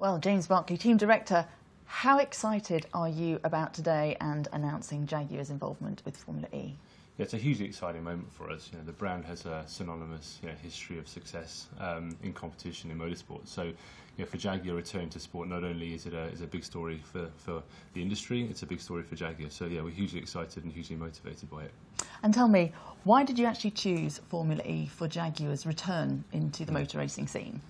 Well, James Barclay, Team Director, how excited are you about today and announcing Jaguar's involvement with Formula E? Yeah, it's a hugely exciting moment for us. The brand has a synonymous history of success in competition in motorsport. So for Jaguar returning to sport, not only is it a big story for the industry, it's a big story for Jaguar. So yeah, we're hugely excited and hugely motivated by it. And tell me, why did you actually choose Formula E for Jaguar's return into the motor racing scene?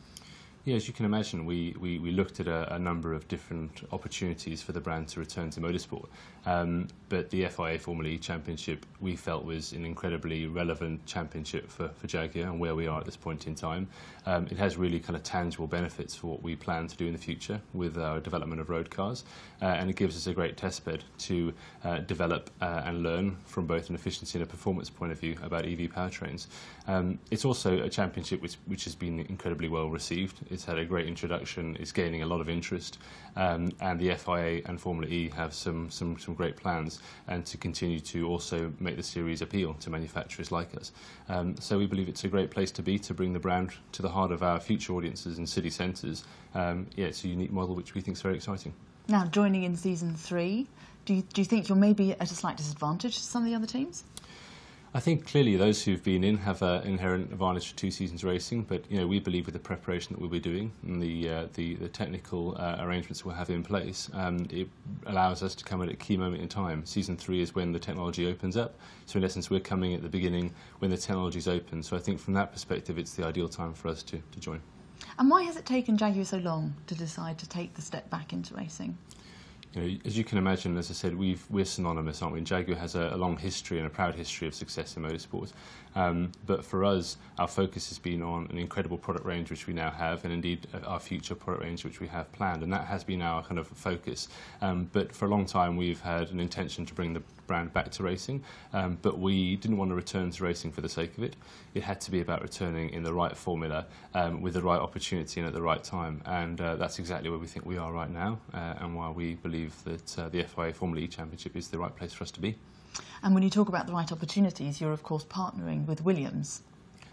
Yeah, as you can imagine, we looked at a number of different opportunities for the brand to return to motorsport. But the FIA Formula E Championship we felt was an incredibly relevant championship for Jaguar and where we are at this point in time. It has really kind of tangible benefits for what we plan to do in the future with our development of road cars, and it gives us a great testbed to develop and learn from both an efficiency and a performance point of view about EV powertrains. It's also a championship which has been incredibly well received. It's had a great introduction, it's gaining a lot of interest, and the FIA and Formula E have some great plans and to continue to also make the series appeal to manufacturers like us. So we believe it's a great place to be, to bring the brand to the heart of our future audiences in city centres. Yeah, it's a unique model which we think is very exciting. Now, joining in Season 3, do you think you're maybe at a slight disadvantage to some of the other teams? I think clearly those who've been in have an inherent advantage for 2 seasons racing, but we believe with the preparation that we'll be doing and the technical arrangements we'll have in place, it allows us to come at a key moment in time. Season 3 is when the technology opens up, so in essence we're coming at the beginning when the technology's open. So I think from that perspective it's the ideal time for us to join. And why has it taken Jaguar so long to decide to take the step back into racing? As you can imagine, as I said, we're synonymous, aren't we? And Jaguar has a long history and a proud history of success in motorsport. But for us, our focus has been on an incredible product range which we now have, and indeed our future product range which we have planned, and that has been our kind of focus. But for a long time we've had an intention to bring the brand back to racing, but we didn't want to return to racing for the sake of it. It had to be about returning in the right formula, with the right opportunity and at the right time, and that's exactly where we think we are right now, and why we believe that the FIA Formula E Championship is the right place for us to be. And when you talk about the right opportunities, you're of course partnering with Williams.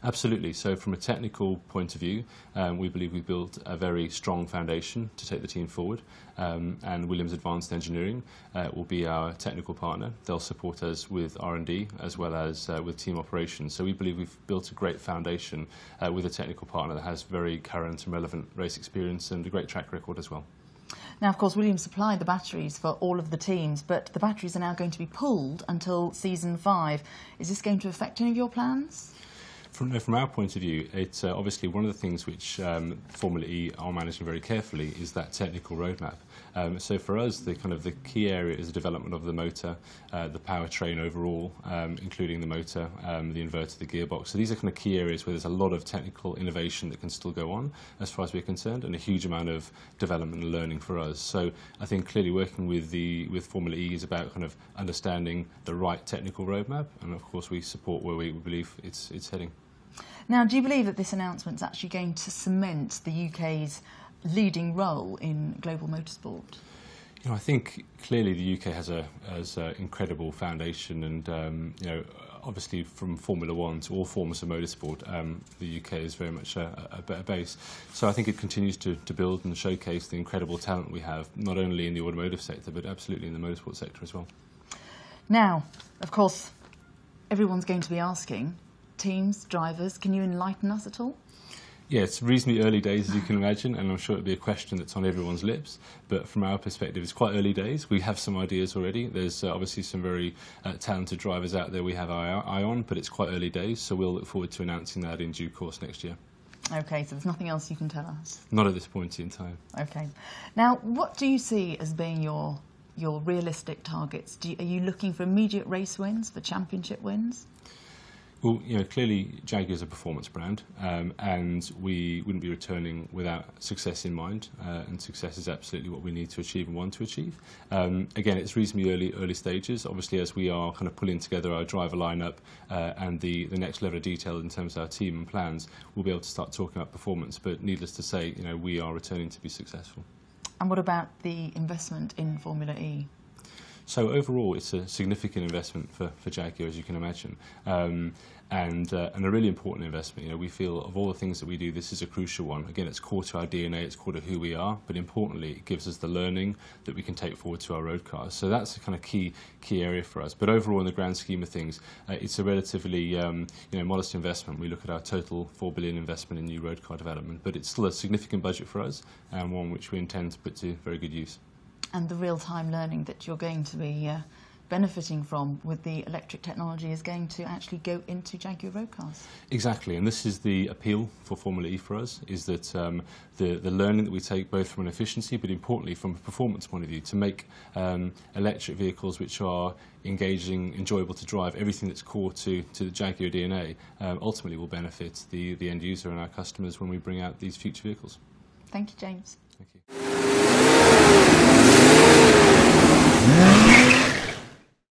Absolutely. So from a technical point of view, we believe we've built a very strong foundation to take the team forward, and Williams Advanced Engineering will be our technical partner. They'll support us with R&D as well as with team operations. So we believe we've built a great foundation with a technical partner that has very current and relevant race experience and a great track record as well. Now, of course, Williams supply the batteries for all of the teams, but the batteries are now going to be pulled until Season 5. Is this going to affect any of your plans? From our point of view, it's obviously one of the things which Formula E are managing very carefully is that technical roadmap. So for us, the key area is the development of the motor, the powertrain overall, including the motor, the inverter, the gearbox. So these are kind of key areas where there's a lot of technical innovation that can still go on, as far as we're concerned, and a huge amount of development and learning for us. So I think clearly working with Formula E is about kind of understanding the right technical roadmap, and of course we support where we believe it's heading. Now, do you believe that this announcement is actually going to cement the UK's leading role in global motorsport? I think clearly the UK has an incredible foundation, and obviously from Formula 1 to all forms of motorsport, the UK is very much a better base. So I think it continues to build and showcase the incredible talent we have, not only in the automotive sector, but absolutely in the motorsport sector as well. Now, of course, everyone's going to be asking, teams, drivers, can you enlighten us at all? Yeah, it's reasonably early days, as you can imagine, and I'm sure it'll be a question that's on everyone's lips. But from our perspective, it's quite early days. We have some ideas already. There's obviously some very talented drivers out there we have our eye on, but it's quite early days, so we'll look forward to announcing that in due course next year. OK, so there's nothing else you can tell us? Not at this point in time. OK. Now, what do you see as being your realistic targets? Are you looking for immediate race wins, for championship wins? Well, clearly Jaguar is a performance brand, and we wouldn't be returning without success in mind, and success is absolutely what we need to achieve and want to achieve. Again, it's reasonably early stages. Obviously, as we are kind of pulling together our driver lineup and the next level of detail in terms of our team and plans, we'll be able to start talking about performance. But needless to say, we are returning to be successful. And what about the investment in Formula E? So overall, it's a significant investment for Jaguar, as you can imagine, and a really important investment. You know, we feel of all the things that we do, this is a crucial one. Again, it's core to our DNA, it's core to who we are, but importantly, it gives us the learning that we can take forward to our road cars. So that's a kind of key area for us. But overall, in the grand scheme of things, it's a relatively modest investment. We look at our total $4 billion investment in new road car development, but it's still a significant budget for us, and one which we intend to put to very good use. And the real-time learning that you're going to be benefiting from with the electric technology is going to actually go into Jaguar road cars. Exactly, and this is the appeal for Formula E for us, is that the learning that we take both from an efficiency but importantly from a performance point of view to make electric vehicles which are engaging, enjoyable to drive, everything that's core to the Jaguar DNA ultimately will benefit the end user and our customers when we bring out these future vehicles. Thank you, James. Thank you.